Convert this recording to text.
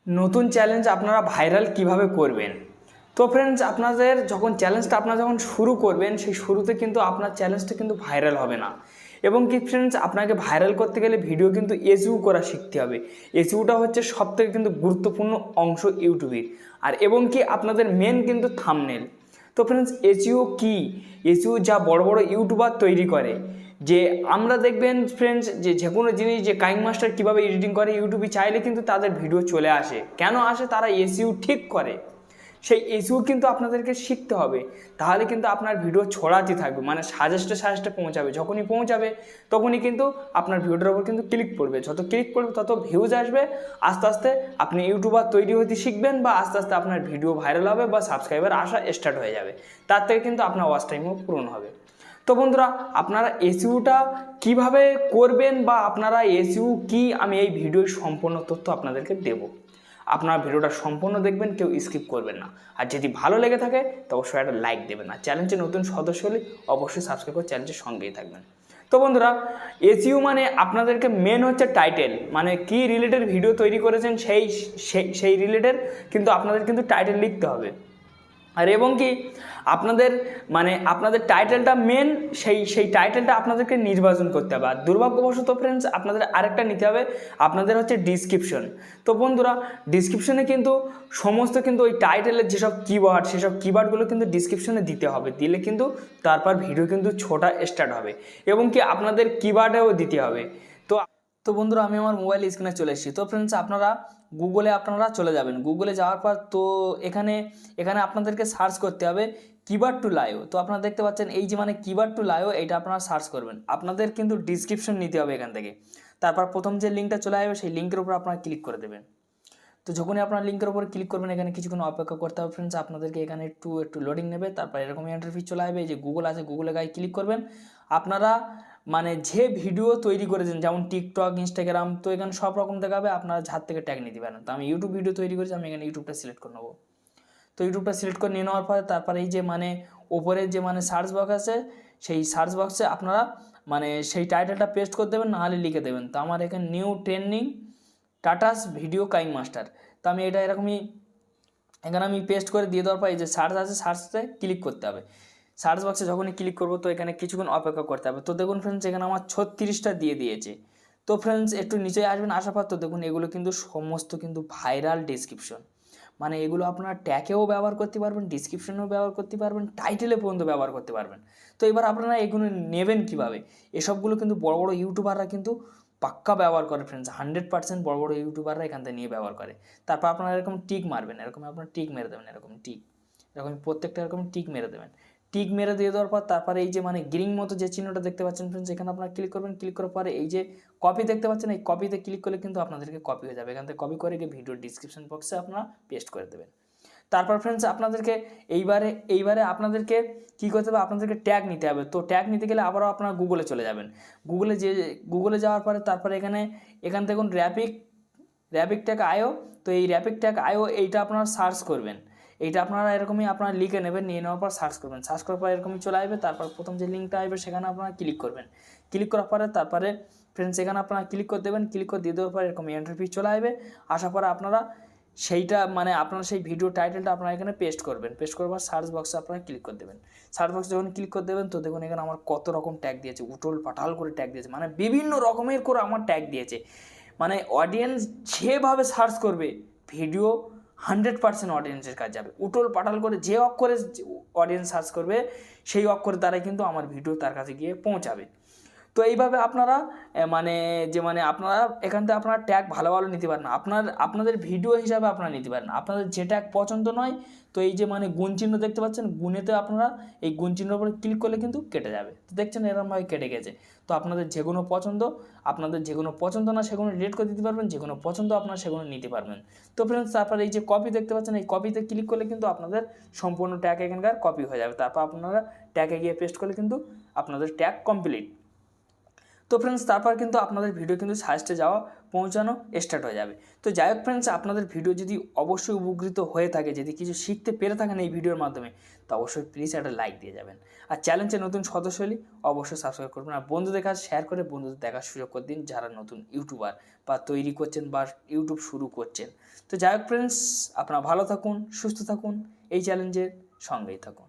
নতুন চ্যালেঞ্জ আপনারা ভাইরাল কিভাবে করবেন। তো ফ্রেন্ডস, আপনাদের যখন চ্যালেঞ্জটা আপনারা যখন শুরু করবেন, সেই শুরুতে কিন্তু আপনার চ্যালেঞ্জটা কিন্তু ভাইরাল হবে না। এবং কি ফ্রেন্ডস, আপনাকে ভাইরাল করতে গেলে ভিডিও কিন্তু এসইও করা শিখতে হবে। এসইওটা হচ্ছে সবথেকে কিন্তু গুরুত্বপূর্ণ অংশ ইউটিউবের। আর এবং কি আপনাদের মেন কিন্তু থাম্বনেল। তো ফ্রেন্ডস, এসইও কি, এসইও যা বড় বড় ইউটিউবার তৈরি করে, যে আমরা দেখবেন ফ্রেন্ডস যে কোনো জিনিস যে কাইং মাস্টার কীভাবে এডিটিং করে ইউটিউবে চাইলে কিন্তু তাদের ভিডিও চলে আসে। কেন আসে? তারা এসইও ঠিক করে। সেই এসইও কিন্তু আপনাদেরকে শিখতে হবে, তাহলে কিন্তু আপনার ভিডিও ছড়াতে থাকবে, মানে সাজেস্টে পৌঁছাবে। যখনই পৌঁছাবে তখনই কিন্তু আপনার ভিডিওটার উপর কিন্তু ক্লিক পড়বে, যত ক্লিক পড়বে তত ভিউজ আসবে। আস্তে আস্তে আপনি ইউটিউবার তৈরি হতে শিখবেন, বা আস্তে আস্তে আপনার ভিডিও ভাইরাল হবে বা সাবস্ক্রাইবার আসা স্টার্ট হয়ে যাবে। তার থেকে কিন্তু আপনার ওয়াচ টাইমও পূরণ হবে। তো বন্ধুরা, আপনারা এসইওটা কিভাবে করবেন বা আপনারা এসইও কি, আমি এই ভিডিওর সম্পূর্ণ তথ্য আপনাদেরকে দেব। আপনারা ভিডিওটা সম্পূর্ণ দেখবেন, কেউ স্কিপ করবেন না। আর যদি ভালো লেগে থাকে তো অবশ্যই একটা লাইক দেবেন। না চ্যানেলটি নতুন সদস্য হলে অবশ্যই সাবস্ক্রাইব করে চ্যানেলটির সঙ্গেই থাকবেন। তো বন্ধুরা, এসইও মানে আপনাদেরকে মেন হচ্ছে টাইটেল, মানে কি রিলেটেড ভিডিও তৈরি করেছেন সেই রিলেটেড কিন্তু আপনাদের কিন্তু টাইটেল লিখতে হবে। আর এবং কি আপনাদের মানে আপনাদের টাইটেলটা মেন, সেই টাইটেলটা আপনাদেরকে নির্বাচন করতে হবে। আর দুর্ভাগ্যবশত ফ্রেন্ডস, আপনাদের আরেকটা নিতে হবে, আপনাদের হচ্ছে ডিসক্রিপশন। তো বন্ধুরা, ডিসক্রিপশনে কিন্তু সমস্ত কিন্তু ওই টাইটেলের যেসব কিওয়ার্ড, সেসব কিওয়ার্ডগুলো কিন্তু ডিসক্রিপশনে দিতে হবে। দিলে কিন্তু তারপর ভিডিও কিন্তু ছোটা স্টার্ট হবে। এবং কি আপনাদের কিওয়ার্ডেও দিতে হবে। তো তো বন্ধুরা, আমি আমার মোবাইল স্ক্রিনে চলে এসেছি। তো ফ্রেন্ডস, আপনারা গুগলে চলে যাবেন। গুগলে যাওয়ার পর তো এখানে আপনাদেরকে সার্চ করতে হবে কিওয়ার্ড টু লাইভ। তো আপনারা দেখতে পাচ্ছেন এই যে মানে কিওয়ার্ড টু লাইভ, এটা আপনারা সার্চ করবেন। আপনাদের কিন্তু ডিসক্রিপশন নিতে হবে এখান থেকে। তারপর প্রথম যে লিঙ্কটা চলে আসবে সেই লিঙ্কের উপর আপনারা ক্লিক করে দেবেন। তো যখনই আপনার লিঙ্কের উপর ক্লিক করবেন, এখানে কিছুক্ষণ অপেক্ষা করতে হবে ফ্রেন্ডস। আপনাদেরকে এখানে একটু লোডিং নেবে। তারপর এরকম ইন্টারফেস চলে আসবে। এই যে গুগল আছে, গুগলে গায়ে ক্লিক করবেন। আপনারা মানে যে ভিডিও তৈরি করেছেন, যেমন টিকটক, ইনস্টাগ্রাম, তো এখানে সব রকম দেখাবে। আপনারা ঝাড় থেকে ট্যাগ নিতে পারেন। তো আমি ইউটিউব ভিডিও তৈরি করেছি, আমি এখানে ইউটিউবটা সিলেক্ট করে নেবো। তো ইউটিউবটা সিলেক্ট করে নিয়ে নেওয়ার পরে তারপরে এই যে মানে ওপরে যে মানে সার্চ বক্স আছে, সেই সার্চ বক্সে আপনারা মানে সেই টাইটেলটা পেস্ট করে দেবেন, নাহলে লিখে দেবেন। তো আমার এখানে নিউ ট্রেন্ডিং টাটাস ভিডিও কাইং মাস্টার। তো আমি এটা এরকমই এখানে আমি পেস্ট করে দিয়ে দেওয়ার পর এই যে সার্চ আছে, সার্চতে ক্লিক করতে হবে। সার্চ বক্সে যখনই ক্লিক করবো তো এখানে কিছুক্ষণ অপেক্ষা করতে হবে। তো দেখুন ফ্রেন্ডস, এখানে আমার 36টা দিয়ে দিয়েছে। তো ফ্রেন্ডস, একটু নিচে আসবেন, আসার পর তো দেখুন এগুলো কিন্তু সমস্ত কিন্তু ভাইরাল ডিসক্রিপশন। মানে এগুলো আপনারা ট্যাগেও ব্যবহার করতে পারবেন, ডিসক্রিপশনেও ব্যবহার করতে পারবেন, টাইটেলে পর্যন্ত ব্যবহার করতে পারবেন। তো এবার আপনারা এগুলো নেবেন কীভাবে? এসবগুলো কিন্তু বড় বড় ইউটিউবাররা কিন্তু পাক্কা ব্যবহার করে ফ্রেন্ডস। 100% বড় বড় ইউটিউবাররা এখান থেকে নিয়ে ব্যবহার করে। তারপর আপনারা এরকম টিক মারবেন, এরকম আপনার টিক মেরে দেবেন, এরকম প্রত্যেকটা এরকম টিক মেরে দেবেন। টিক মেরে দিয়ে দেওয়ার পর তারপরে এই যে মানে গ্রিন মতো যে চিহ্নটা দেখতে পাচ্ছেন ফ্রেন্ডস, এখানে আপনারা ক্লিক করবেন। ক্লিক করার পরে এই যে কপি দেখতে পাচ্ছেন, এই কপিতে ক্লিক করলে কিন্তু আপনাদেরকে কপি হয়ে যাবে। এখান থেকে কপি করে গিয়ে ভিডিওর ডিসক্রিপশন বক্সে আপনারা পেস্ট করে দেবেন। তারপর ফ্রেন্ডস, আপনাদেরকে এইবারে আপনাদেরকে কী করতে হবে? আপনাদেরকে ট্যাগ নিতে হবে। তো ট্যাগ নিতে গেলে আবারও আপনারা গুগলে চলে যাবেন। গুগলে যাওয়ার পরে তারপরে এখান থেকে র্যাপিক ট্যাগ আয়ো। তো এই র্যাপিক ট্যাগ আয়ো এইটা আপনারা সার্চ করবেন। এইটা আপনারা এরকমই আপনারা লিখে নেবেন, নিয়ে নেওয়ার পর সার্চ করবেন। সার্চ করার পর এরকমই চলে আসবে। তারপর প্রথম যে লিঙ্কটা আসবে সেখানে আপনারা ক্লিক করবেন। ক্লিক করার পরে তারপরে ফ্রেন্ডস এখানে আপনারা ক্লিক করে দেবেন। ক্লিক করে দিয়ে দেওয়ার পর এরকম ইন্টারফেস চলে আসবে। আসার পরে আপনারা সেইটা মানে আপনারা সেই ভিডিও টাইটেলটা আপনারা এখানে পেস্ট করবেন। পেস্ট করার পর সার্চ বক্সে আপনারা ক্লিক করে দেবেন। সার্চ বক্সে যখন ক্লিক করে দেবেন তো দেখুন এখানে আমার কত রকম ট্যাগ দিয়েছে, উটোল পাটাল করে ট্যাগ দিয়েছে, মানে বিভিন্ন রকমের করে আমার ট্যাগ দিয়েছে। মানে অডিয়েন্স যেভাবে সার্চ করবে ভিডিও 100% অডিয়েন্সের কাছে যাবে। উটোল পাটাল করে যে অক্ষরে অডিয়েন্স সার্চ করবে সেই অক্ষরের দ্বারাই কিন্তু আমার ভিডিও তার কাছে গিয়ে পৌঁছাবে। তো এইভাবে আপনারা আপনারা এখান থেকে আপনারা ট্যাগ ভালো নিতে পারেন। আপনাদের ভিডিও হিসাবে আপনারা নিতে পারেন। আপনাদের যে ট্যাগ পছন্দ নয়, তো এই যে মানে গুণ চিহ্ন দেখতে পাচ্ছেন, গুণেতে আপনারা এই গুণ চিহ্নের উপরে ক্লিক করলে কিন্তু কেটে যাবে। তো দেখছেন এরকমভাবে কেটে গেছে। তো আপনাদের যেগুলো পছন্দ না সেগুলো ডিলিট করে দিতে পারবেন, যেগুলো পছন্দ আপনারা সেগুলো নিতে পারবেন। তো ফ্রেন্ডস, তারপরে এই যে কপি দেখতে পাচ্ছেন, এই কপিতে ক্লিক করলে কিন্তু আপনাদের সম্পূর্ণ ট্যাগ এখানকার কপি হয়ে যাবে। তারপর আপনারা ট্যাগে গিয়ে পেস্ট করলে কিন্তু আপনাদের ট্যাগ কমপ্লিট। তো তো ফ্রেন্ডস তারপর কিন্তু আপনাদের ভিডিও কিন্তু সাজেস্টে যাওয়া পৌঁছানো স্টার্ট হয়ে যাবে। তো যাই হোক ফ্রেন্ডস, আপনাদের ভিডিও যদি অবশ্যই উপকৃত হয়ে থাকে, যদি কিছু শিখতে পেরে থাকেন এই ভিডিওর মাধ্যমে, তো অবশ্যই প্লিজ একটা লাইক দিয়ে যাবেন। আর চ্যানেলে নতুন সদস্য হলে অবশ্যই সাবস্ক্রাইব করবেন, আর বন্ধুদের কাছে শেয়ার করে বন্ধুদের দেখার সুযোগ করে দিন যারা নতুন ইউটিউবার বা তৈরি করছেন বা ইউটিউব শুরু করছেন। তো যাই হোক ফ্রেন্ডস, আপনারা ভালো থাকুন, সুস্থ থাকুন, এই চ্যালেঞ্জের সঙ্গেই থাকুন।